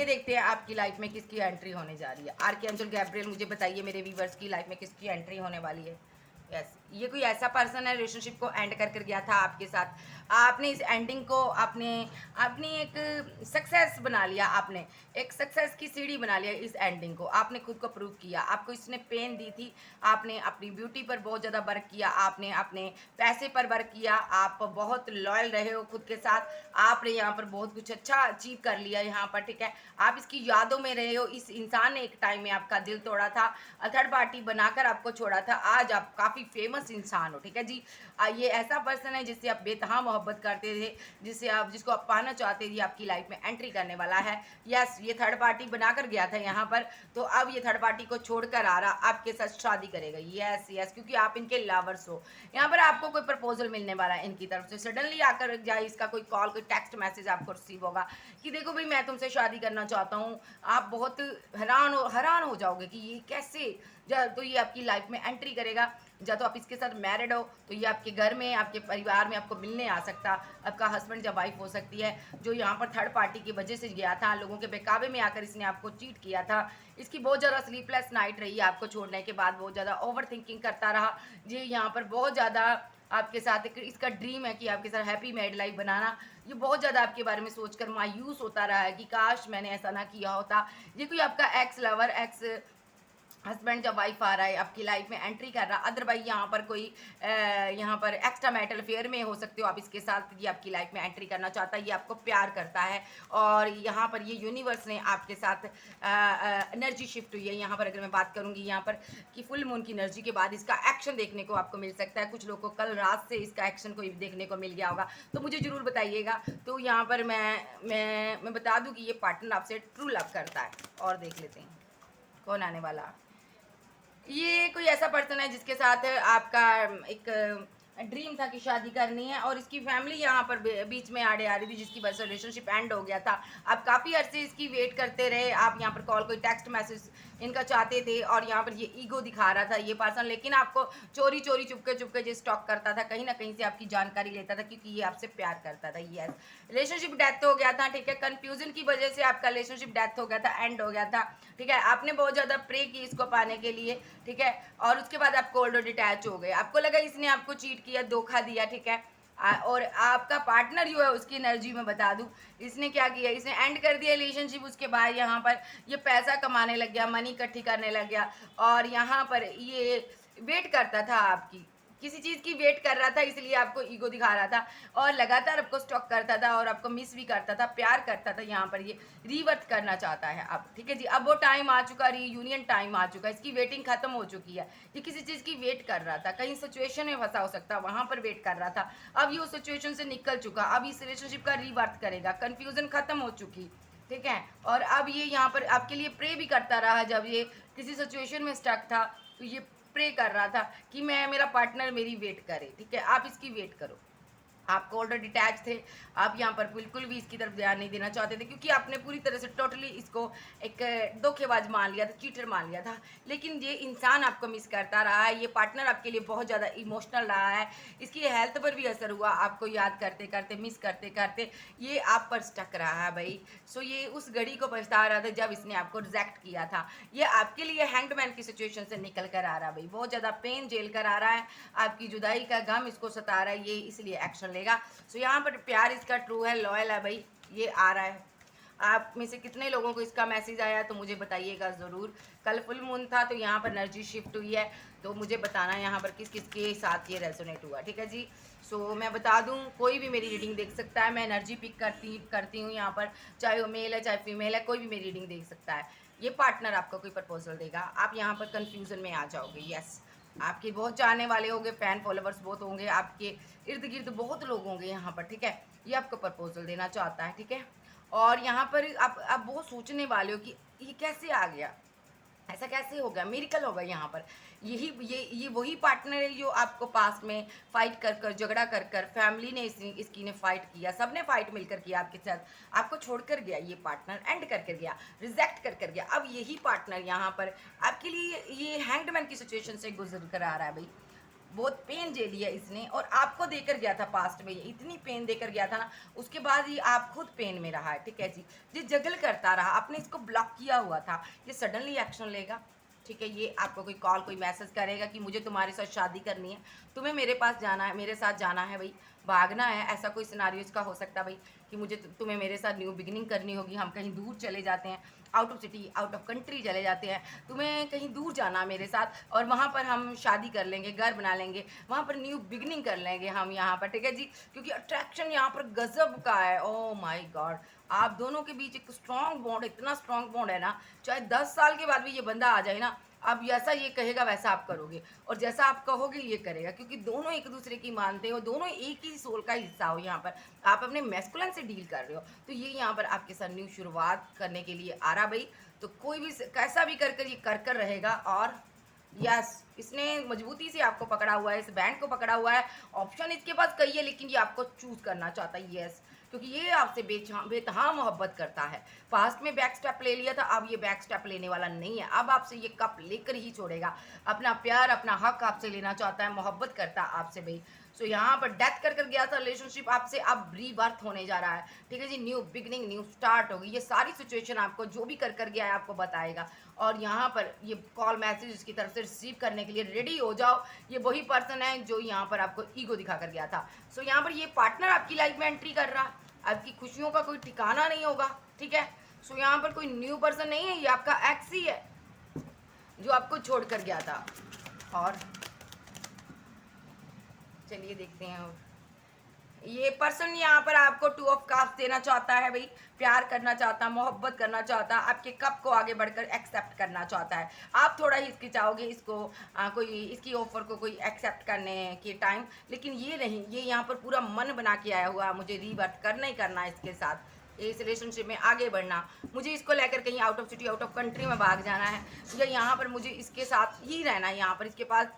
चलिए देखते हैं आपकी लाइफ में किसकी एंट्री होने जा रही है। आर्कएंजल गैब्रियल, मुझे बताइए मेरे व्यूवर्स की लाइफ में किसकी एंट्री होने वाली है। यस, ये कोई ऐसा पर्सन है रिलेशनशिप को एंड कर गया था आपके साथ। आपने इस एंडिंग को आपने अपनी एक सक्सेस बना लिया। आपने एक सक्सेस की सीढ़ी बना लिया इस एंडिंग को। आपने खुद को प्रूव किया। आपको इसने पेन दी थी, आपने अपनी ब्यूटी पर बहुत ज़्यादा वर्क किया, आपने अपने पैसे पर वर्क किया, आप बहुत लॉयल रहे हो खुद के साथ। आपने यहाँ पर बहुत कुछ अच्छा अचीव कर लिया यहाँ पर, ठीक है। आप इसकी यादों में रहे हो। इस इंसान ने एक टाइम में आपका दिल तोड़ा था, थर्ड पार्टी बनाकर आपको छोड़ा था। आज आप काफ़ी फेमस इंसान हो, ठीक है जी। ये ऐसा पर्सन है जिससे आप बेतहा मोहब्बत करते थे, जिसको आप पाना चाहते थे, आपकी लाइफ में एंट्री करने वाला है। यस, ये थर्ड पार्टी बनाकर गया था यहाँ पर, तो अब ये थर्ड पार्टी को छोड़कर आ रहा, आपके साथ शादी करेगा। यस यस, क्योंकि आप इनके लवर्स हो। यहाँ पर आपको कोई प्रपोजल मिलने वाला है इनकी तरफ से। सडनली आकर जाए इसका कोई कॉल, कोई टेक्स्ट मैसेज आपको रिसीव होगा कि देखो भाई मैं तुमसे शादी करना चाहता हूँ। आप बहुत हैरान हो जाओगे कि ये कैसे। तो ये आपकी लाइफ में एंट्री करेगा। या तो आप इसके साथ मैरिड हो तो ये आपके घर में, आपके परिवार में आपको मिलने आ सकता। आपका हस्बैंड या वाइफ हो सकती है, जो यहाँ पर थर्ड पार्टी की वजह से गया था, लोगों के बहकावे में आकर इसने आपको चीट किया था। इसकी बहुत ज़्यादा स्लीपलेस नाइट रही है आपको छोड़ने के बाद। बहुत ज़्यादा ओवर थिंकिंग करता रहा। ये यहाँ पर बहुत ज़्यादा आपके साथ इसका ड्रीम है कि आपके साथ हैप्पी मैरिड लाइफ बनाना। ये बहुत ज़्यादा आपके बारे में सोचकर मायूस होता रहा है कि काश मैंने ऐसा ना किया होता। ये कोई आपका एक्स लवर, एक्स हस्बैंड जब वाइफ आ रहा है आपकी लाइफ में एंट्री कर रहा। अदरवाइज यहाँ पर कोई यहाँ पर एक्स्ट्रा मैरिटल अफेयर में हो सकते हो आप इसके साथ। ये आपकी लाइफ में एंट्री करना चाहता है, ये आपको प्यार करता है। और यहाँ पर ये यूनिवर्स ने आपके साथ एनर्जी शिफ्ट हुई है। यहाँ पर अगर मैं बात करूँगी यहाँ पर कि फुल मून की एनर्जी के बाद इसका एक्शन देखने को आपको मिल सकता है। कुछ लोगों को कल रात से इसका एक्शन को देखने को मिल गया होगा, तो मुझे ज़रूर बताइएगा। तो यहाँ पर मैं बता दूँ कि ये पार्टनर आपसे ट्रू लव करता है। और देख लेते हैं कौन आने वाला। ये कोई ऐसा पर्सन है जिसके साथ आपका एक ड्रीम था कि शादी करनी है, और इसकी फैमिली यहाँ पर बीच में आड़े आ रही थी, जिसकी वजह से रिलेशनशिप एंड हो गया था। आप काफ़ी अरसे इसकी वेट करते रहे। आप यहाँ पर कॉल, कोई टेक्स्ट मैसेज इनका चाहते थे, और यहाँ पर ये ईगो दिखा रहा था ये पर्सन, लेकिन आपको चोरी चोरी चुपके चुपके जो स्टॉक करता था, कहीं ना कहीं से आपकी जानकारी लेता था, क्योंकि ये आपसे प्यार करता था। यस, रिलेशनशिप डेथ हो गया था, ठीक है। कंफ्यूजन की वजह से आपका रिलेशनशिप डेथ हो गया था, एंड हो गया था, ठीक है। आपने बहुत ज़्यादा प्रे की इसको पाने के लिए, ठीक है। और उसके बाद आप कोल्ड डिटैच हो गए। आपको लगा इसने आपको चीट किया, धोखा दिया, ठीक है। और आपका पार्टनर जो है उसकी एनर्जी में बता दूं, इसने क्या किया, इसने एंड कर दिया रिलेशनशिप। उसके बाद यहाँ पर ये पैसा कमाने लग गया, मनी इकट्ठी करने लग गया, और यहाँ पर ये वेट करता था आपकी, किसी चीज़ की वेट कर रहा था, इसलिए आपको ईगो दिखा रहा था, और लगातार आपको स्टॉक करता था, और आपको मिस भी करता था, प्यार करता था। यहाँ पर ये रीवर्थ करना चाहता है अब, ठीक है जी। अब वो टाइम आ चुका, रीयूनियन टाइम आ चुका, इसकी वेटिंग खत्म हो चुकी है। ये किसी चीज़ की वेट कर रहा था, कहीं सिचुएशन में फंसा हो सकता, वहाँ पर वेट कर रहा था। अब ये उस सिचुएशन से निकल चुका, अब इस रिलेशनशिप का रीवर्थ करेगा। कन्फ्यूजन खत्म हो चुकी, ठीक है। और अब ये यहाँ पर आपके लिए प्रे भी करता रहा। जब ये किसी सिचुएशन में स्टक था तो ये प्रे कर रहा था कि मैं, मेरा पार्टनर मेरी वेट करे, ठीक है। आप इसकी वेट करो। आपको ऑलरेडी अटैच थे, आप यहाँ पर बिल्कुल भी इसकी तरफ ध्यान नहीं देना चाहते थे, क्योंकि आपने पूरी तरह से टोटली इसको एक धोखेबाज मान लिया था, चीटर मान लिया था। लेकिन ये इंसान आपको मिस करता रहा है। ये पार्टनर आपके लिए बहुत ज़्यादा इमोशनल रहा है। इसकी हेल्थ पर भी असर हुआ, आपको याद करते करते, मिस करते करते ये आप पर स्टक रहा है भाई। सो ये उस घड़ी को पछता रहा था जब इसने आपको रिजेक्ट किया था। ये आपके लिए हैंगमैन की सिचुएशन से निकल कर आ रहा है भाई, बहुत ज़्यादा पेन झेल कर आ रहा है, आपकी जुदाई का गम इसको सता रहा है, ये इसलिए एक्शन लेगा। सो यहाँ पर प्यार इसका ट्रू है, लॉयल है भाई, ये आ रहा है। आप में से कितने लोगों को इसका मैसेज आया तो मुझे बताइएगा ज़रूर। कल फुल मून था तो यहाँ पर एनर्जी शिफ्ट हुई है, तो मुझे बताना यहाँ पर किस किस के साथ ये रेजोनेट हुआ, ठीक है जी। सो मैं बता दूँ, कोई भी मेरी रीडिंग देख सकता है। मैं एनर्जी पिक करती हूँ यहाँ पर, चाहे वो मेल है चाहे फीमेल है, कोई भी मेरी रीडिंग देख सकता है। ये पार्टनर आपको कोई प्रपोजल देगा, आप यहाँ पर कन्फ्यूज़न में आ जाओगे। यस, आपके बहुत चाहने वाले होंगे, फैन फॉलोवर्स बहुत होंगे, आपके इर्द गिर्द बहुत लोग होंगे यहाँ पर, ठीक है। ये आपको प्रपोजल देना चाहता है, ठीक है। और यहाँ पर आप बहुत सोचने वाले हो कि ये कैसे आ गया, ऐसा कैसे होगा, मिरेकल होगा यहाँ पर। ये वही पार्टनर है जो आपको पास्ट में फाइट कर कर, झगड़ा कर कर, फैमिली ने इसकी ने फाइट किया, सबने फाइट मिलकर किया आपके साथ, आपको छोड़कर गया। ये पार्टनर एंड कर गया, रिजेक्ट कर गया। अब यही पार्टनर यहाँ पर आपके लिए ये हैंगमैन की सिचुएशन से गुजर कर आ रहा है भाई। बहुत पेन झेली है इसने, और आपको देकर गया था पास्ट में, ये इतनी पेन देकर गया था ना, उसके बाद ये आप खुद पेन में रहा है, ठीक है जी। ये जगल करता रहा, आपने इसको ब्लॉक किया हुआ था, ये सडनली एक्शन लेगा, ठीक है। ये आपको कोई कॉल कोई मैसेज करेगा कि मुझे तुम्हारे साथ शादी करनी है, तुम्हें मेरे पास जाना है, मेरे साथ जाना है भाई, भागना है, ऐसा कोई सिनारियो इसका हो सकता है भाई कि मुझे तुम्हें मेरे साथ न्यू बिगिनिंग करनी होगी, हम कहीं दूर चले जाते हैं, out of city out of country चले जाते हैं, तुम्हें कहीं दूर जाना मेरे साथ, और वहाँ पर हम शादी कर लेंगे, घर बना लेंगे, वहाँ पर न्यू बिगिनिंग कर लेंगे हम यहाँ पर, ठीक है जी। क्योंकि अट्रैक्शन यहाँ पर गजब का है, ओ माई गॉड, आप दोनों के बीच एक स्ट्रॉन्ग बॉन्ड, इतना स्ट्रॉन्ग बॉन्ड है ना, चाहे 10 साल के बाद भी ये बंदा आ जाए ना, आप जैसा ये कहेगा वैसा आप करोगे, और जैसा आप कहोगे ये करेगा, क्योंकि दोनों एक दूसरे की मानते हो, दोनों एक ही सोल का हिस्सा हो, यहाँ पर आप अपने मैस्कुलिन से डील कर रहे हो, तो ये यहाँ पर आपके साथ न्यू शुरुआत करने के लिए आ रहा भाई। तो कोई भी कैसा भी कर कर ये कर रहेगा, और यस इसने मजबूती से आपको पकड़ा हुआ है, इस बैंड को पकड़ा हुआ है, ऑप्शन इसके पास कई है, लेकिन ये आपको चूज करना चाहता है, यस, क्योंकि ये आपसे बेतहा मोहब्बत करता है। पास्ट में बैक स्टेप ले लिया था, अब ये बैक स्टेप लेने वाला नहीं है, अब आपसे ये कप लेकर ही छोड़ेगा, अपना प्यार अपना हक आपसे लेना चाहता है, मोहब्बत करता है आपसे भाई। सो यहाँ पर डेथ कर गया था रिलेशनशिप आपसे, अब रीबर्थ होने जा रहा है, ठीक है जी, न्यू बिगनिंग न्यू स्टार्ट होगी। ये सारी सिचुएशन आपको जो भी कर गया है आपको बताएगा, और यहाँ पर ये कॉल मैसेज इसकी तरफ से रिसीव करने के लिए रेडी हो जाओ। ये वही पर्सन है जो यहाँ पर आपको ईगो दिखा कर गया था। सो यहाँ पर ये पार्टनर आपकी लाइफ में एंट्री कर रहा, आपकी खुशियों का कोई ठिकाना नहीं होगा, ठीक है। सो यहाँ पर कोई न्यू पर्सन नहीं है, ये आपका एक्स ही है जो आपको छोड़ कर गया था। और चलिए देखते हैं, और ये पर्सन यहाँ पर आपको 2 ऑफ कप्स देना चाहता है भाई, प्यार करना चाहता है, मोहब्बत करना चाहता है, आपके कप को आगे बढ़कर एक्सेप्ट करना चाहता है। आप थोड़ा ही हिचकिचाओगे इसको कोई इसकी ऑफर को कोई एक्सेप्ट करने के टाइम, लेकिन ये नहीं, ये यहाँ पर पूरा मन बना के आया हुआ, मुझे रीबर्थ करना ही करना है इसके साथ, इस रिलेशनशिप में आगे बढ़ना, मुझे इसको लेकर कहीं out of city out of country में भाग जाना है, या यहाँ पर मुझे इसके साथ ही रहना है। यहाँ पर इसके पास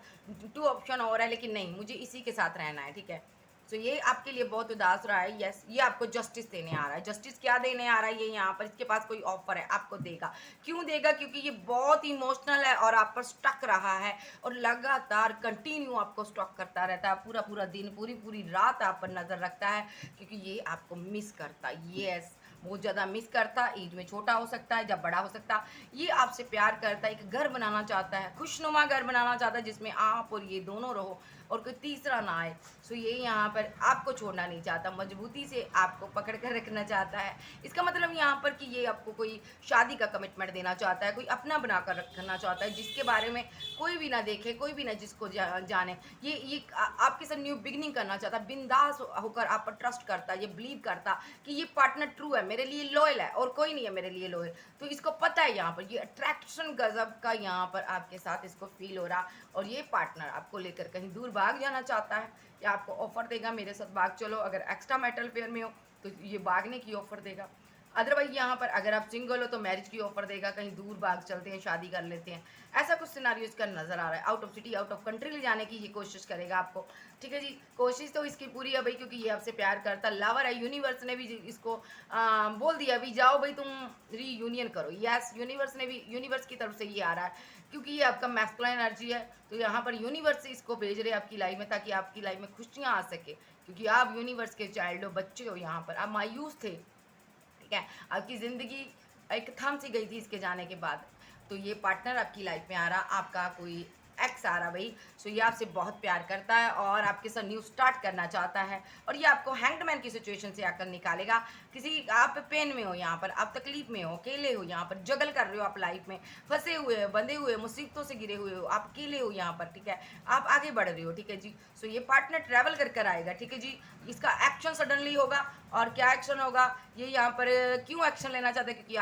2 ऑप्शन और है, लेकिन नहीं, मुझे इसी के साथ रहना है, ठीक है। तो ये आपके लिए बहुत उदास रहा है, यस, ये आपको जस्टिस देने आ रहा है। जस्टिस क्या देने आ रहा है, ये यहाँ पर इसके पास कोई ऑफर है, आपको देगा। क्यों देगा? क्योंकि ये बहुत इमोशनल है और आप पर स्टक रहा है, और लगातार कंटिन्यू आपको स्टॉक करता रहता है, पूरा पूरा दिन पूरी पूरी रात आप पर नज़र रखता है, क्योंकि ये आपको मिस करता है, यस, बहुत ज़्यादा मिस करता, एज में छोटा हो सकता है, जब बड़ा हो सकता है। ये आपसे प्यार करता है, एक घर बनाना चाहता है, खुशनुमा घर बनाना चाहता है, जिसमें आप और ये दोनों रहो और कोई तीसरा ना आए। सो ये यहाँ पर आपको छोड़ना नहीं चाहता, मजबूती से आपको पकड़ कर रखना चाहता है। इसका मतलब यहाँ पर कि ये आपको कोई शादी का कमिटमेंट देना चाहता है, कोई अपना बनाकर रखना चाहता है, जिसके बारे में कोई भी ना देखे, कोई भी ना जिसको जाने। ये आपके साथ न्यू बिगनिंग करना चाहता है, बिंदास होकर आप पर ट्रस्ट करता है, ये बिलीव करता कि ये पार्टनर ट्रू है, मेरे लिए लॉयल है, और कोई नहीं है मेरे लिए लॉयल। तो इसको पता है यहाँ पर, ये अट्रैक्शन गजब का यहाँ पर आपके साथ इसको फील हो रहा, और ये पार्टनर आपको लेकर कहीं दूर भाग जाना चाहता है, या आपको ऑफर देगा मेरे साथ भाग चलो। अगर एक्स्ट्रा मैरिटल फेयर में हो तो ये भागने की ऑफर देगा, अदरवाइज यहाँ पर अगर आप सिंगल हो तो मैरिज की ऑफर देगा, कहीं दूर भाग चलते हैं, शादी कर लेते हैं, ऐसा कुछ सिनारियो इसका नजर आ रहा है। Out of city out of country ले जाने की ये कोशिश करेगा आपको, ठीक है जी। कोशिश तो इसकी पूरी है भाई, क्योंकि ये आपसे प्यार करता लवर है। यूनिवर्स ने भी इसको बोल दिया अभी, जाओ भाई तुम रीयूनियन करो, यस, यूनिवर्स ने भी, यूनिवर्स की तरफ से ये आ रहा है, क्योंकि ये आपका मैस्कुलाइन एनर्जी है, तो यहाँ पर यूनिवर्स इसको भेज रहे हैं आपकी लाइफ में, ताकि आपकी लाइफ में खुशियाँ आ सके, क्योंकि आप यूनिवर्स के चाइल्ड हो, बच्चे हो, यहाँ पर आप मायूस थे, ठीक है, आपकी ज़िंदगी एक थम सी गई थी इसके जाने के बाद। तो ये पार्टनर आपकी लाइफ में आ रहा, आपका कोई एक्स आ रहा भाई। सो ये आपसे बहुत प्यार करता है और आपके साथ न्यू स्टार्ट करना चाहता है, और ये आपको हैंगमैन की सिचुएशन से आकर निकालेगा। किसी आप पेन में हो, यहाँ पर आप तकलीफ में हो, अकेले हो, यहाँ पर जगल कर रहे हो, आप लाइफ में फंसे हुए हो, बंधे हुए, मुसीबतों से गिरे हुए हो, आप अकेले हो यहाँ पर, ठीक है, आप आगे बढ़ रहे हो, ठीक है जी। सो ये पार्टनर ट्रैवल कर कर आएगा, ठीक है जी। इसका एक्शन सडनली होगा, और क्या एक्शन होगा, ये यहाँ पर क्यों एक्शन लेना चाहता है, क्योंकि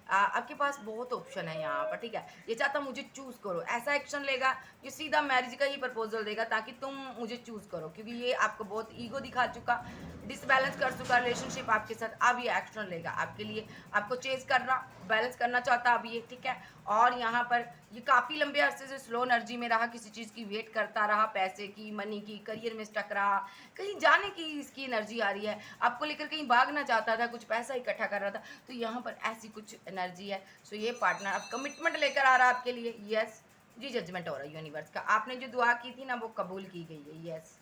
आपके पास बहुत ऑप्शन है यहाँ पर, ठीक है। ये चाहता मुझे चूज करो, ऐसा एक्शन लेगा, ये सीधा मैरिज का ही प्रपोजल देगा, ताकि तुम मुझे चूज करो, क्योंकि ये आपको बहुत ईगो दिखा चुका, डिसबैलेंस कर चुका रिलेशनशिप आपके साथ। अब ये एक्शन लेगा आपके लिए, आपको चेज करना, बैलेंस करना चाहता अब ये, ठीक है। और यहाँ पर ये काफ़ी लंबे अरसे से स्लो एनर्जी में रहा, किसी चीज़ की वेट करता रहा, पैसे की, मनी की, करियर में स्टक रहा, कहीं जाने की इसकी एनर्जी आ रही है, आपको लेकर कहीं भागना चाहता था, कुछ पैसा इकट्ठा कर रहा था, तो यहाँ पर ऐसी कुछ एनर्जी है। सो ये पार्टनर अब कमिटमेंट लेकर आ रहा है आपके लिए, यस, जी जजमेंट हो रहा है यूनिवर्स का, आपने जो दुआ की थी ना वो कबूल की गई है। Yes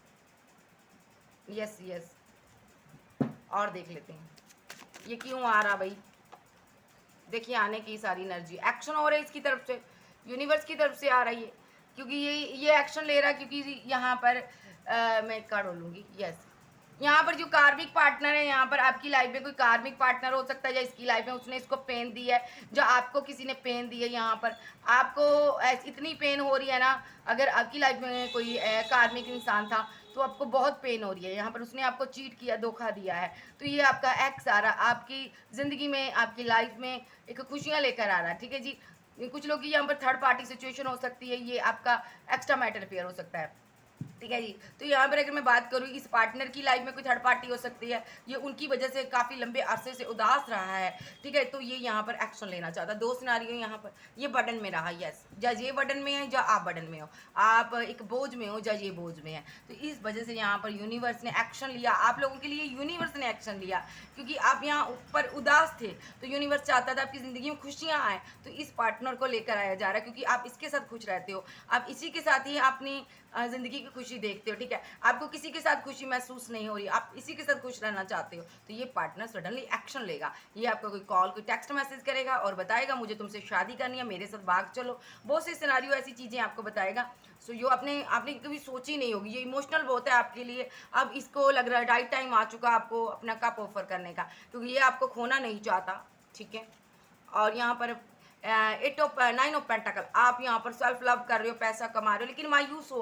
yes yes. और देख लेते हैं ये क्यों आ रहा भाई। देखिए आने की सारी एनर्जी एक्शन हो रहा है इसकी तरफ से, यूनिवर्स की तरफ से आ रही है, क्योंकि ये एक्शन ले रहा है, क्योंकि यहाँ पर मैं एक कार्ड बोलूँगी। यस, यहाँ पर जो कार्मिक पार्टनर है, यहाँ पर आपकी लाइफ में कोई कार्मिक पार्टनर हो सकता है, या इसकी लाइफ में उसने इसको पेन दी है, जो आपको किसी ने पेन दी है। यहाँ पर आपको इतनी पेन हो रही है ना, अगर आपकी लाइफ में कोई कार्मिक इंसान था तो आपको बहुत पेन हो रही है। यहाँ पर उसने आपको चीट किया, धोखा दिया है, तो ये आपका एक्स आ रहा, आपकी ज़िंदगी में, आपकी लाइफ में एक खुशियाँ लेकर आ रहा है। ठीक है जी, कुछ लोग की यहाँ पर थर्ड पार्टी सिचुएशन हो सकती है, ये आपका एक्स्ट्रा मैटर अफेयर हो सकता है। ठीक है जी, तो यहाँ पर अगर मैं बात करूँ, इस पार्टनर की लाइफ में कोई थर्ड पार्टी हो सकती है, ये उनकी वजह से काफ़ी लंबे अरसे से उदास रहा है। ठीक है, तो ये यहाँ पर एक्शन लेना चाहता है। दो सिनारियो यहाँ पर, ये बर्डन में रहा। यस, जज ये बर्डन में है, या आप बर्डन में हो, आप एक बोझ में हो, जज ये बोझ में है। तो इस वजह से यहाँ पर यूनिवर्स ने एक्शन लिया आप लोगों के लिए, यूनिवर्स ने एक्शन लिया, क्योंकि आप यहाँ ऊपर उदास थे, तो यूनिवर्स चाहता था आपकी ज़िंदगी में खुशियाँ आए, तो इस पार्टनर को लेकर आया जा रहा है, क्योंकि आप इसके साथ खुश रहते हो, आप इसी के साथ ही अपनी ज़िंदगी की खुशी देखते हो। ठीक है, आपको किसी के साथ खुशी महसूस नहीं हो रही, आप इसी के साथ खुश रहना चाहते हो, तो ये पार्टनर सडनली एक्शन लेगा। ये आपका कोई कॉल, कोई टेक्स्ट मैसेज करेगा और बताएगा मुझे तुमसे शादी करनी है, मेरे साथ भाग चलो, बहुत से सिनारियो ऐसी चीज़ें आपको बताएगा। सो जो आपने कभी सोची नहीं होगी, ये इमोशनल बहुत है आपके लिए। अब इसको लग रहा है राइट टाइम आ चुका आपको अपना कप ऑफर करने का, क्योंकि ये आपको खोना नहीं चाहता। ठीक है, और यहाँ पर 9 ऑफ पेंटाकल, आप यहाँ पर सेल्फ लव कर रहे हो, पैसा कमा रहे हो, लेकिन मायूस हो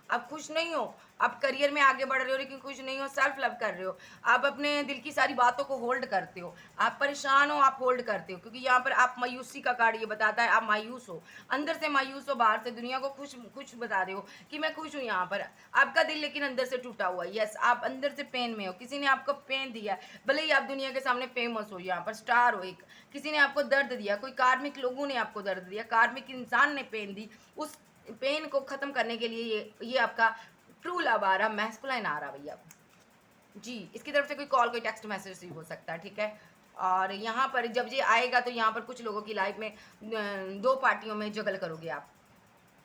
आप खुश नहीं हो, आप करियर में आगे बढ़ रहे हो लेकिन खुश नहीं हो, सेल्फ लव कर रहे हो, आप अपने दिल की सारी बातों को होल्ड करते हो, आप परेशान हो, आप होल्ड करते हो, क्योंकि यहाँ पर आप मायूसी का कार्ड ये बताता है, आप मायूस हो, अंदर से मायूस हो, बाहर से दुनिया को खुश खुश बता रहे हो कि मैं खुश हूँ। यहाँ पर आपका दिल लेकिन अंदर से टूटा हुआ है। यस, आप अंदर से पेन में हो, किसी ने आपको पेन दिया, भले ही आप दुनिया के सामने फेमस हो, यहाँ पर स्टार हो, एक किसी ने आपको दर्द दिया, कोई कार्मिक लोगों ने आपको दर्द दिया, कार्मिक इंसान ने पेन दी, उस पेन को ख़त्म करने के लिए ये आपका ट्रू लव आ रहा, मैस्कुलाइन आ रहा भैया जी। इसकी तरफ से कोई कॉल, कोई टेक्स्ट मैसेज भी हो सकता है। ठीक है, और यहाँ पर जब ये आएगा तो यहाँ पर कुछ लोगों की लाइफ में दो पार्टियों में जगल करोगे आप।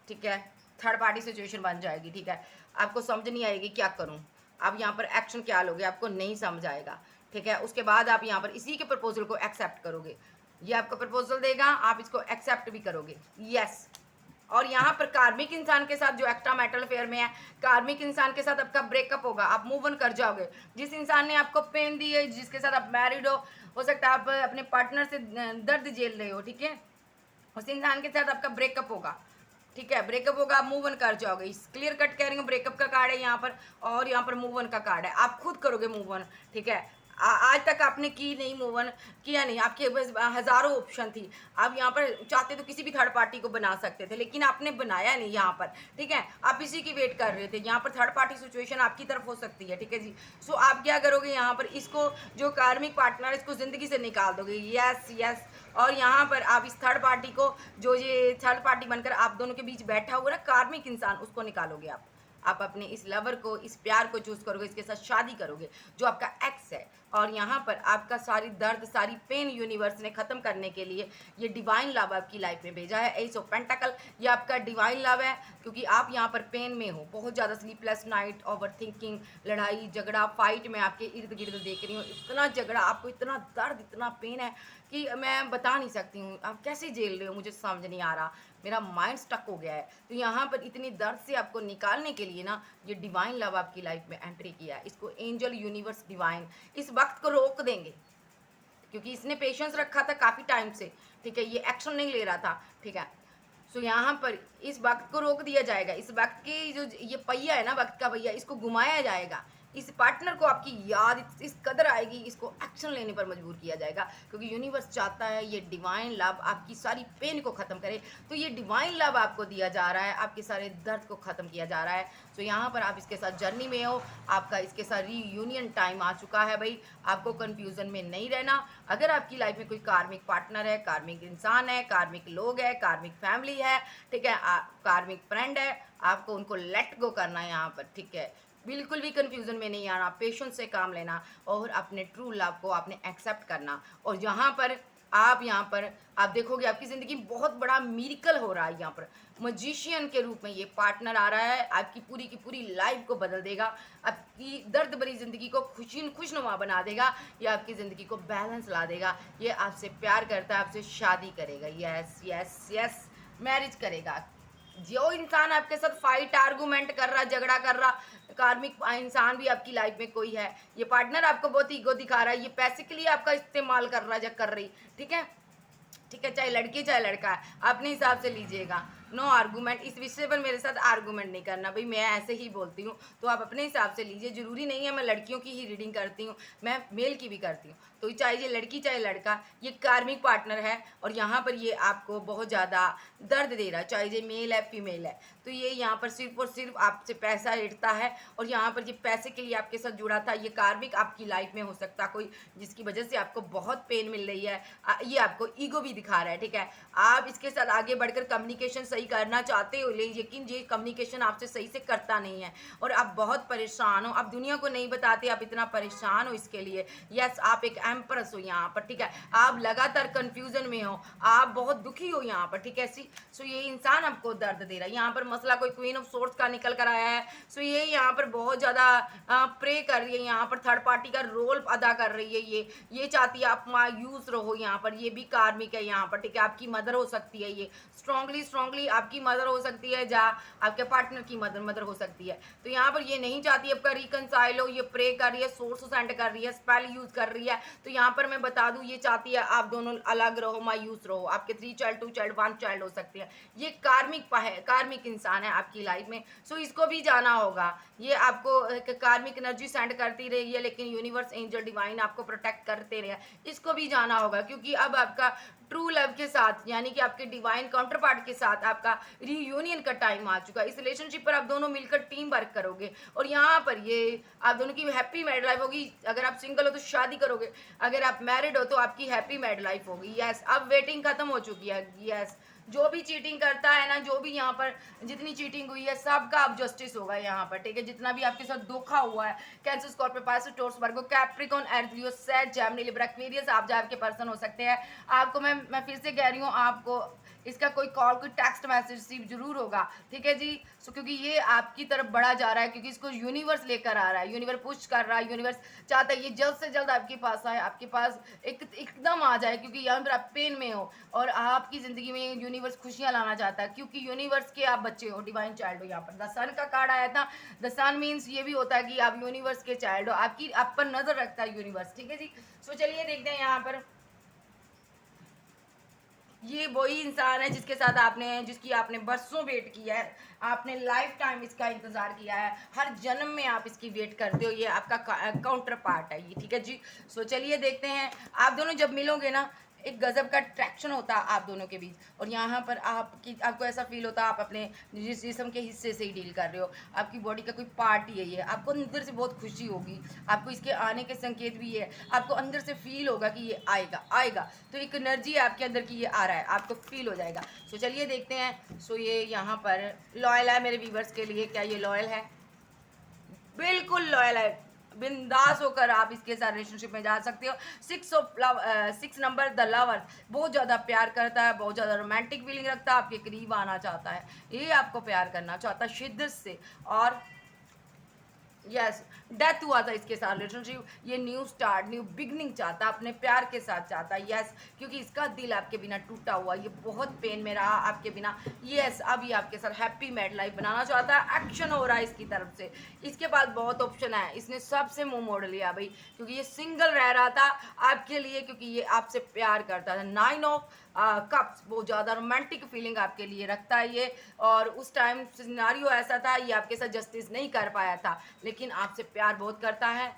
ठीक है, थर्ड पार्टी सिचुएशन बन जाएगी। ठीक है, आपको समझ नहीं आएगी क्या करूँ, आप यहाँ पर एक्शन क्या लोगे, आपको नहीं समझ आएगा। ठीक है, उसके बाद आप यहाँ पर इसी के प्रपोजल को एक्सेप्ट करोगे, ये आपका प्रपोजल देगा, आप इसको एक्सेप्ट भी करोगे। यस, और यहाँ पर कार्मिक इंसान के साथ जो एक्स्ट्रा मैटल अफेयर में है, कार्मिक इंसान के साथ आपका ब्रेकअप होगा, आप मूव ऑन कर जाओगे। जिस इंसान ने आपको पेन दी है, जिसके साथ आप मैरिड हो सकता है आप अपने पार्टनर से दर्द झेल रहे हो। ठीक है, उस इंसान के साथ आपका ब्रेकअप होगा। ठीक है, ब्रेकअप होगा, आप मूव ऑन कर जाओगे। इस क्लियर कट कह रही हूँ, ब्रेकअप का कार्ड है यहाँ पर, और यहाँ पर मूव ऑन का कार्ड है, आप खुद करोगे मूव ऑन। ठीक है, आज तक आपने की नहीं, मूव ऑन किया नहीं, आपके पास हज़ारों ऑप्शन थी, आप यहाँ पर चाहते तो किसी भी थर्ड पार्टी को बना सकते थे, लेकिन आपने बनाया नहीं यहाँ पर। ठीक है, आप इसी की वेट कर रहे थे, यहाँ पर थर्ड पार्टी सिचुएशन आपकी तरफ हो सकती है। ठीक है जी, सो आप क्या करोगे, यहाँ पर इसको जो कार्मिक पार्टनर इसको ज़िंदगी से निकाल दोगे। यस यस, और यहाँ पर आप इस थर्ड पार्टी को, जो ये थर्ड पार्टी बनकर आप दोनों के बीच बैठा हुआ ना कार्मिक इंसान, उसको निकालोगे आप अपने इस लवर को, इस प्यार को चूज करोगे, इसके साथ शादी करोगे जो आपका एक्स है। और यहाँ पर आपका सारी दर्द, सारी पेन यूनिवर्स ने ख़त्म करने के लिए ये डिवाइन लव आपकी लाइफ में भेजा है। एस ऑफ पेंटाकल, ये आपका डिवाइन लव है, क्योंकि आप यहाँ पर पेन में हो, बहुत ज़्यादा स्लीपलेस नाइट, ओवर थिंकिंग, लड़ाई झगड़ा, फाइट में आपके इर्द गिर्द देख रही हूँ, इतना झगड़ा, आपको इतना दर्द, इतना पेन है कि मैं बता नहीं सकती हूँ। आप कैसे झेल रहे हो मुझे समझ नहीं आ रहा, मेरा माइंड स्टक हो गया है। तो यहाँ पर इतनी दर्द से आपको निकालने के लिए ना, ये डिवाइन लव आपकी लाइफ में एंट्री किया है। इसको एंजल, यूनिवर्स, डिवाइन इस वक्त को रोक देंगे, क्योंकि इसने पेशेंस रखा था काफ़ी टाइम से। ठीक है, ये एक्शन नहीं ले रहा था। ठीक है, सो यहाँ पर इस वक्त को रोक दिया जाएगा। इस वक्त की जो ये पहिया है ना, वक्त का पहिया, इसको घुमाया जाएगा। इस पार्टनर को आपकी याद इस कदर आएगी, इसको एक्शन लेने पर मजबूर किया जाएगा, क्योंकि यूनिवर्स चाहता है ये डिवाइन लव आपकी सारी पेन को ख़त्म करे। तो ये डिवाइन लव आपको दिया जा रहा है, आपके सारे दर्द को ख़त्म किया जा रहा है। तो यहाँ पर आप इसके साथ जर्नी में हो, आपका इसके साथ रीयूनियन टाइम आ चुका है भाई, आपको कन्फ्यूज़न में नहीं रहना। अगर आपकी लाइफ में कोई कार्मिक पार्टनर है, कार्मिक इंसान है, कार्मिक लोग है, कार्मिक फैमिली है, ठीक है, कार्मिक फ्रेंड है, आपको उनको लेट गो करना है यहाँ पर। ठीक है, बिल्कुल भी कंफ्यूजन में नहीं आना, पेशेंस से काम लेना और अपने ट्रू लव को आपने एक्सेप्ट करना। और यहाँ पर आप यहाँ पर आप देखोगे आपकी ज़िंदगी में बहुत बड़ा मिरेकल हो रहा है। यहाँ पर मजिशियन के रूप में ये पार्टनर आ रहा है, आपकी पूरी की पूरी लाइफ को बदल देगा, आपकी दर्द भरी ज़िंदगी को खुशनुमा बना देगा, ये आपकी ज़िंदगी को बैलेंस ला देगा। ये आपसे प्यार करता है, आपसे शादी करेगा, यस यस यस, मैरिज करेगा। जो इंसान आपके साथ फाइट आर्गूमेंट कर रहा, झगड़ा कर रहा, कार्मिक इंसान भी आपकी लाइफ में कोई है, ये पार्टनर आपको बहुत ईगो दिखा रहा है, ये पैसे के लिए आपका इस्तेमाल कर रहा है, कर रही, ठीक है, ठीक है, चाहे लड़की चाहे लड़का है, अपने हिसाब से लीजिएगा। नो आर्गूमेंट, इस विषय पर मेरे साथ आर्गूमेंट नहीं करना भाई, मैं ऐसे ही बोलती हूँ, तो आप अपने हिसाब से लीजिए। जरूरी नहीं है मैं लड़कियों की ही रीडिंग करती हूँ, मैं मेल की भी करती हूँ, तो चाहे ये लड़की चाहे लड़का, ये कार्मिक पार्टनर है और यहाँ पर ये आपको बहुत ज़्यादा दर्द दे रहा है, चाहे ये मेल है फीमेल है, तो ये यहाँ पर सिर्फ और सिर्फ आपसे पैसा लेता है और यहाँ पर ये पैसे के लिए आपके साथ जुड़ा था। ये कार्मिक आपकी लाइफ में हो सकता कोई, जिसकी वजह से आपको बहुत पेन मिल रही है, ये आपको ईगो भी दिखा रहा है, ठीक है। आप इसके साथ आगे बढ़कर कम्युनिकेशन सही करना चाहते हो, लेकिन ये कम्युनिकेशन आपसे सही से करता नहीं है और आप बहुत परेशान हो, आप दुनिया को नहीं बताते, आप इतना परेशान हो इसके लिए। यस, आप एक एम्प्रेस हो यहाँ पर, ठीक है, आप लगातार कंफ्यूजन में हो, आप बहुत दुखी हो यहाँ पर, ठीक है। सो ये इंसान आपको दर्द दे रहा है। यहाँ पर मसला कोई क्वीन ऑफ सोर्स का निकल कर आया है, सो ये यहाँ पर बहुत ज़्यादा प्रे कर रही है, यहाँ पर थर्ड पार्टी का रोल अदा कर रही है, ये चाहती है आप मायूस रहो यहाँ पर, ये भी कार्मिक है यहाँ पर, ठीक है। आपकी मदर हो सकती है, ये स्ट्रांगली आपकी मदर हो सकती है, जहाँ आपके पार्टनर की मदर हो सकती है, तो यहाँ पर ये नहीं चाहती आपका रिकनसाइल हो, ये प्रे कर रही है, सोर्स सेंड कर रही है, स्पेल यूज कर रही है, तो यहाँ पर मैं बता दूं ये चाहती है आप दोनों अलग रहो, मायूस रहो, आपके 3 चाइल्ड 2 चाइल्ड 1 चाइल्ड हो सकते हैं। ये कार्मिक इंसान है आपकी लाइफ में, सो इसको भी जाना होगा। ये आपको कार्मिक एनर्जी सेंड करती रही है, लेकिन यूनिवर्स एंजल डिवाइन आपको प्रोटेक्ट करते रहे, इसको भी जाना होगा, क्योंकि अब आपका ट्रू लव के साथ, यानी कि आपके डिवाइन काउंटर पार्ट के साथ आपका रीयूनियन का टाइम आ चुका है। इस रिलेशनशिप पर आप दोनों मिलकर टीम वर्क करोगे और यहाँ पर ये आप दोनों की हैप्पी मैरिड लाइफ होगी। अगर आप सिंगल हो तो शादी करोगे, अगर आप मैरिड हो तो आपकी हैप्पी मैरिड लाइफ होगी। यस, अब वेटिंग खत्म हो चुकी है। यस, जो भी चीटिंग करता है ना, जो भी यहाँ पर जितनी चीटिंग हुई है सबका अब जस्टिस होगा यहाँ पर, ठीक है। जितना भी आपके साथ धोखा हुआ है, कैंसर, स्कॉर्पियो, पाइसेस, टॉरस, वर्गो, कैप्रिकॉर्न, एरीज, लियो, सैज, जेमिनी, लिब्रा, एक्वेरियस, आप जो आपके पर्सन हो सकते हैं। आपको मैं फिर से कह रही हूँ, आपको इसका कोई कॉल कोई टेक्स्ट मैसेज रिसीव जरूर होगा, ठीक है जी। सो क्योंकि ये आपकी तरफ बढ़ा जा रहा है, क्योंकि इसको यूनिवर्स लेकर आ रहा है, यूनिवर्स पुश कर रहा है, यूनिवर्स चाहता है ये जल्द से जल्द आपके पास आए, आपके पास एकदम आ जाए, क्योंकि यहाँ पर आप पेन में हो और आपकी ज़िंदगी में यूनिवर्स खुशियाँ लाना चाहता है, क्योंकि यूनिवर्स के आप बच्चे हो, डिवाइन चाइल्ड हो। यहाँ पर द सन का कार्ड आया था, द सन मीन्स ये भी होता है कि आप यूनिवर्स के चाइल्ड हो, आपकी आप पर नज़र रखता है यूनिवर्स, ठीक है जी। सो चलिए देखते हैं यहाँ पर, ये वही इंसान है जिसकी आपने बरसों वेट किया है, आपने लाइफ टाइम इसका इंतजार किया है, हर जन्म में आप इसकी वेट करते हो, ये आपका काउंटर पार्ट है ये, ठीक है जी। सो चलिए देखते हैं, आप दोनों जब मिलोगे ना, एक गजब का अट्रैक्शन होता है आप दोनों के बीच, और यहाँ पर आपको ऐसा फील होता है आप अपने जिस्म के हिस्से से ही डील कर रहे हो, आपकी बॉडी का कोई पार्ट ही है ये, आपको अंदर से बहुत खुशी होगी, आपको इसके आने के संकेत भी है, आपको अंदर से फील होगा कि ये आएगा आएगा, तो एक एनर्जी आपके अंदर की ये आ रहा है, आपको फील हो जाएगा। सो चलिए देखते हैं। सो ये यहाँ पर लॉयल है मेरे व्यूवर्स के लिए, क्या ये लॉयल है? बिल्कुल लॉयल है, बिंदास होकर आप इसके साथ रिलेशनशिप में जा सकते हो। 6 नंबर द लवर, बहुत ज़्यादा प्यार करता है, बहुत ज़्यादा रोमांटिक फीलिंग रखता है, आपके करीब आना चाहता है, ये आपको प्यार करना चाहता है शिद्दत से, और यस डेथ हुआ था इसके साथ रिलेशनशिप, ये न्यू स्टार्ट न्यू बिगनिंग चाहता है, अपने प्यार के साथ चाहता है। यस, क्योंकि इसका दिल आपके बिना टूटा हुआ, ये बहुत पेन में रहा आपके बिना। यस, अब ये आपके साथ हैप्पी मैरिड लाइफ बनाना चाहता है, एक्शन हो रहा है इसकी तरफ से, इसके पास बहुत ऑप्शन है, इसने सबसे मुंह मोड़ लिया भाई, क्योंकि ये सिंगल रह रहा था आपके लिए, क्योंकि ये आपसे प्यार करता था। 9 ऑफ कप्स, बहुत ज़्यादा रोमांटिक फीलिंग आपके लिए रखता है ये, और उस टाइम सिनेरियो ऐसा था, ये आपके साथ जस्टिस नहीं कर पाया था, लेकिन आपसे प्यार बहुत करता है।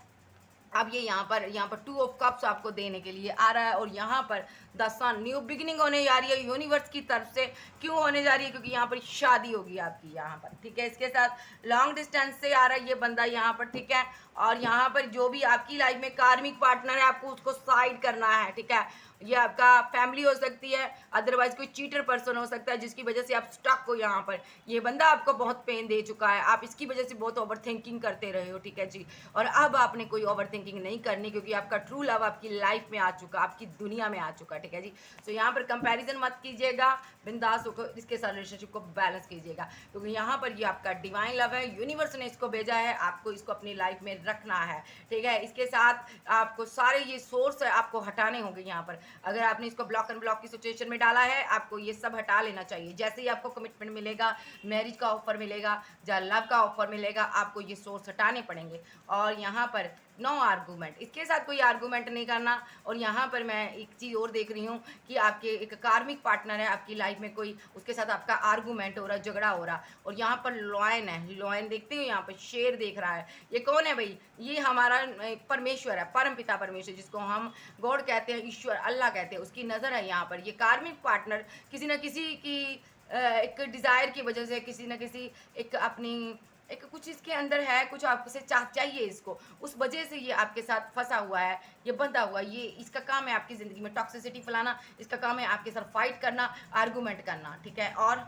अब ये यहाँ पर 2 ऑफ कप्स आपको देने के लिए आ रहा है, और यहाँ पर द सन, न्यू बिगिनिंग होने जा रही है यूनिवर्स की तरफ से। क्यों होने जा रही है? क्योंकि यहाँ पर शादी होगी आपकी यहाँ पर, ठीक है। इसके साथ लॉन्ग डिस्टेंस से आ रहा है ये बंदा यहाँ पर, ठीक है। और यहाँ पर जो भी आपकी लाइफ में कार्मिक पार्टनर है, आपको उसको साइड करना है, ठीक है। ये आपका फैमिली हो सकती है, अदरवाइज कोई चीटर पर्सन हो सकता है, जिसकी वजह से आप स्टक हो यहाँ पर। ये बंदा आपको बहुत पेन दे चुका है, आप इसकी वजह से बहुत ओवर थिंकिंग करते रहे हो, ठीक है जी। और अब आपने कोई ओवर थिंकिंग नहीं करनी, क्योंकि आपका ट्रू लव आपकी लाइफ में आ चुका, आपकी दुनिया में आ चुका, ठीक है जी। सो यहाँ पर कंपैरिजन मत कीजिएगा, बिंदास होकर इसके साथ रिलेशनशिप को बैलेंस कीजिएगा, क्योंकि यहाँ पर ये आपका डिवाइन लव है, यूनिवर्स ने इसको भेजा है, आपको इसको अपनी लाइफ में रखना है, ठीक है। इसके साथ आपको सारे ये सोर्स आपको हटाने होंगे। यहाँ पर अगर आपने इसको ब्लॉक एंड ब्लॉक की सिचुएशन में डाला है, आपको ये सब हटा लेना चाहिए। जैसे ही आपको कमिटमेंट मिलेगा, मैरिज का ऑफर मिलेगा, या लव का ऑफर मिलेगा, आपको ये सोर्स हटाने पड़ेंगे। और यहाँ पर नो आर्गूमेंट, इसके साथ कोई आर्गूमेंट नहीं करना। और यहाँ पर मैं एक चीज़ और देख रही हूँ कि आपके एक कार्मिक पार्टनर है आपकी लाइफ में कोई, उसके साथ आपका आर्गूमेंट हो रहा, झगड़ा हो रहा। और यहाँ पर लॉयन है, लॉयन देखते हो, यहाँ पर शेर देख रहा है। ये कौन है भाई? ये हमारा परमेश्वर है, परम पिता परमेश्वर, जिसको हम गॉड कहते हैं, ईश्वर अल्लाह कहते हैं, उसकी नज़र है यहाँ पर। ये कार्मिक पार्टनर किसी न किसी की एक डिज़ायर की वजह से, किसी न किसी एक अपनी एक कुछ इसके अंदर है, कुछ आपसे चाहिए इसको, उस वजह से ये आपके साथ फंसा हुआ है, ये बंधा हुआ है। ये इसका काम है आपकी ज़िंदगी में टॉक्सिसिटी फैलाना, इसका काम है आपके साथ फाइट करना, आर्गूमेंट करना, ठीक है। और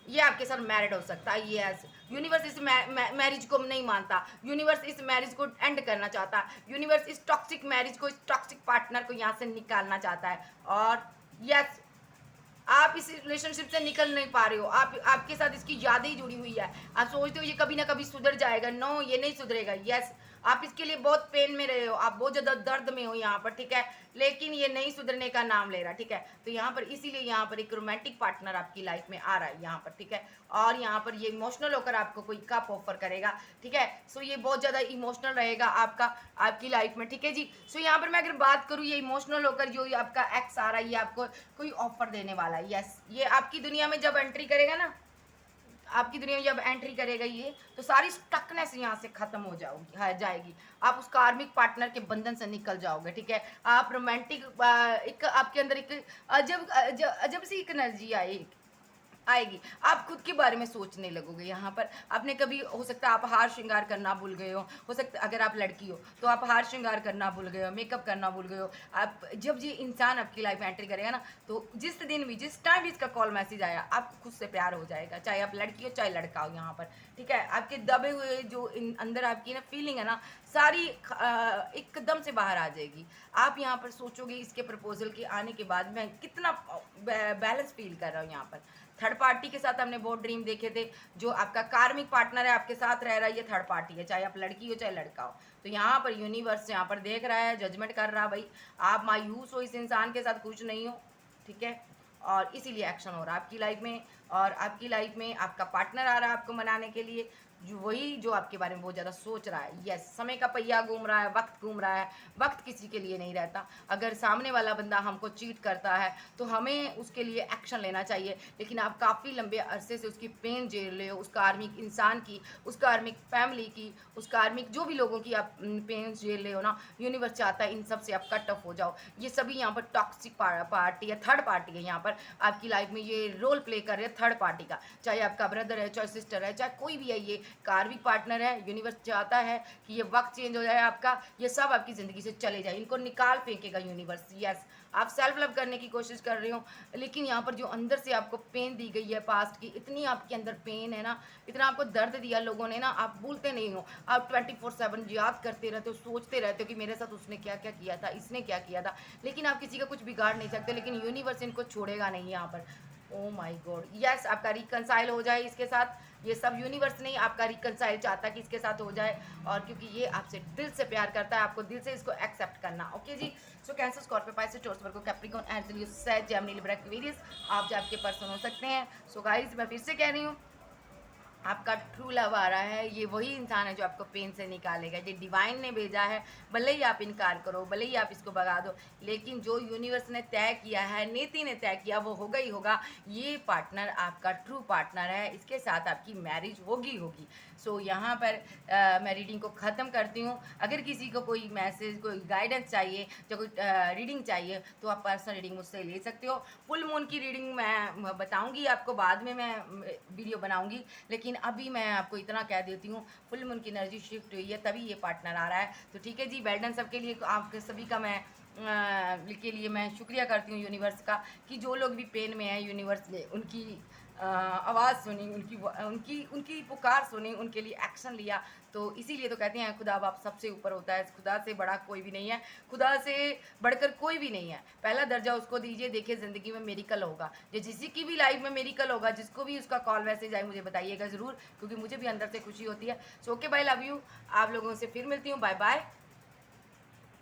ये आपके साथ मैरिड हो सकता है। ये यूनिवर्स इस मैरिज को नहीं मानता, यूनिवर्स इस मैरिज को एंड करना चाहता है, यूनिवर्स इस टॉक्सिक मैरिज को, इस टॉक्सिक पार्टनर को यहाँ से निकालना चाहता है। और यस, आप इस रिलेशनशिप से निकल नहीं पा रहे हो, आपके साथ इसकी यादें जुड़ी हुई है, आप सोचते हो ये कभी ना कभी सुधर जाएगा। नो, ये नहीं सुधरेगा। यस, आप इसके लिए बहुत पेन में रहे हो, आप बहुत ज़्यादा दर्द में हो यहाँ पर, ठीक है, लेकिन ये नहीं सुधरने का नाम ले रहा, ठीक है। तो यहाँ पर इसीलिए यहाँ पर एक रोमांटिक पार्टनर आपकी लाइफ में आ रहा है यहाँ पर, ठीक है। और यहाँ पर ये इमोशनल होकर आपको कोई कप ऑफर करेगा, ठीक है। सो ये बहुत ज़्यादा इमोशनल रहेगा आपकी लाइफ में, ठीक है जी। सो यहाँ पर मैं अगर बात करूँ, ये इमोशनल होकर जो आपका एक्स आ रहा है, ये आपको कोई ऑफर देने वाला है। यस, ये आपकी दुनिया में जब एंट्री करेगा ना, आपकी दुनिया में जब एंट्री करेगा ये, तो सारी स्टकनेस यहाँ से खत्म हो जाएगी। आप उस कार्मिक पार्टनर के बंधन से निकल जाओगे, ठीक है। आप रोमांटिक एक आपके अंदर एक अजब अजब अजब सी एक एनर्जी आएगी, आप खुद के बारे में सोचने लगोगे। यहाँ पर आपने कभी, हो सकता है आप हार श्रृंगार करना भूल गए हो सकता अगर आप लड़की हो तो आप हार श्रृंगार करना भूल गए हो, मेकअप करना भूल गए हो। आप जब ये इंसान आपकी लाइफ में एंट्री करेगा ना, तो जिस दिन भी, जिस टाइम भी इसका कॉल मैसेज आया, आपको खुद से प्यार हो जाएगा, चाहे आप लड़की हो चाहे लड़का हो यहाँ पर, ठीक है। आपके दबे हुए जो अंदर आपकी ना फीलिंग है ना, सारी एकदम से बाहर आ जाएगी। आप यहाँ पर सोचोगे इसके प्रपोजल के आने के बाद मैं कितना बैलेंस फील कर रहा हूँ। यहाँ पर थर्ड पार्टी के साथ हमने बहुत ड्रीम देखे थे, जो आपका कार्मिक पार्टनर है आपके साथ रह रहा है, ये थर्ड पार्टी है, चाहे आप लड़की हो चाहे लड़का हो। तो यहाँ पर यूनिवर्स यहाँ पर देख रहा है, जजमेंट कर रहा है, भाई आप मायूस हो, इस इंसान के साथ खुश नहीं हो, ठीक है। और इसीलिए एक्शन हो रहा है आपकी लाइफ में। और आपकी लाइफ में आपका पार्टनर आ रहा है आपको मनाने के लिए, जो वही जो आपके बारे में बहुत ज़्यादा सोच रहा है। यस, समय का पहिया घूम रहा है, वक्त घूम रहा है, वक्त किसी के लिए नहीं रहता। अगर सामने वाला बंदा हमको चीट करता है तो हमें उसके लिए एक्शन लेना चाहिए, लेकिन आप काफ़ी लंबे अरसे से उसकी पेन झेल रहे हो, उस कार्मिक इंसान की, उस कार्मिक फैमिली की, उस कार्मिक जो भी लोगों की आप पेन झेल रहे हो ना, यूनिवर्स चाहता है इन सब से आप कट ऑफ हो जाओ। ये सभी यहाँ पर टॉक्सिक पार्टी है, थर्ड पार्टी है यहाँ पर आपकी लाइफ में, ये रोल प्ले कर रहे हैं थर्ड पार्टी का, चाहे आपका ब्रदर है, चाहे सिस्टर है, चाहे कोई भी है, ये कार्मिक पार्टनर है। यूनिवर्स चाहता है कि ये वक्त चेंज हो जाए आपका, ये सब आपकी ज़िंदगी से चले जाए, इनको निकाल फेंकेगा यूनिवर्स। यस, आप सेल्फ लव करने की कोशिश कर रहे हो, लेकिन यहाँ पर जो अंदर से आपको पेन दी गई है पास्ट की, इतनी आपके अंदर पेन है ना, इतना आपको दर्द दिया लोगों ने ना, आप भूलते नहीं हो, आप 24/7 याद करते रहते हो, सोचते रहते हो कि मेरे साथ उसने क्या क्या किया था, इसने क्या किया था, लेकिन आप किसी का कुछ बिगाड़ नहीं सकते, लेकिन यूनिवर्स इनको छोड़ेगा नहीं यहाँ पर। ओ माय गॉड, यस, आपका रिकंसाइल हो जाए इसके साथ, ये सब यूनिवर्स नहीं आपका रिकंसाइल चाहता कि इसके साथ हो जाए, और क्योंकि ये आपसे दिल से प्यार करता है, आपको दिल से इसको एक्सेप्ट करना। ओके जी। सो कैंसर, स्कॉर्पियो, पाइसेस, टॉरस, वर्गो, कैप्रिकॉर्न, एंजलियो, सैज, जेमिनी, लिब्रा, एक्वेरियस, आप जो आपके पर्सन हो सकते हैं। सो गाइस, मैं फिर से कह रही हूँ, आपका ट्रू लव आ रहा है, ये वही इंसान है जो आपको पेन से निकालेगा, ये डिवाइन ने भेजा है। भले ही आप इनकार करो, भले ही आप इसको भगा दो, लेकिन जो यूनिवर्स ने तय किया है, नीति ने तय किया, वो होगा ही होगा। ये पार्टनर आपका ट्रू पार्टनर है, इसके साथ आपकी मैरिज होगी। सो यहाँ पर मैं रीडिंग को ख़त्म करती हूँ। अगर किसी को कोई मैसेज, कोई गाइडेंस चाहिए, या कोई रीडिंग चाहिए, तो आप पर्सनल रीडिंग मुझसे ले सकते हो। फुल मून की रीडिंग मैं बताऊँगी आपको, बाद में मैं वीडियो बनाऊँगी, लेकिन अभी मैं आपको इतना कह देती हूँ, फुल मून की एनर्जी शिफ्ट हुई है, तभी ये पार्टनर आ रहा है। तो ठीक है जी, वेल डन सबके लिए, आप सभी का मैं के लिए मैं शुक्रिया करती हूँ यूनिवर्स का, कि जो लोग भी पेन में हैं, यूनिवर्स ने उनकी आवाज़ सुनी, उनकी उनकी पुकार सुनी, उनके लिए एक्शन लिया। तो इसीलिए तो कहते हैं खुदा बाप सबसे ऊपर होता है, खुदा से बड़ा कोई भी नहीं है, खुदा से बढ़कर कोई भी नहीं है। पहला दर्जा उसको दीजिए, देखिए ज़िंदगी में मेरिकल होगा। जो जिसी की भी लाइफ में मेरिकल होगा, जिसको भी उसका कॉल मैसेज आए मुझे बताइएगा ज़रूर, क्योंकि मुझे भी अंदर से खुशी होती है। So okay bye, love you. आप लोगों से फिर मिलती हूँ, बाय बाय।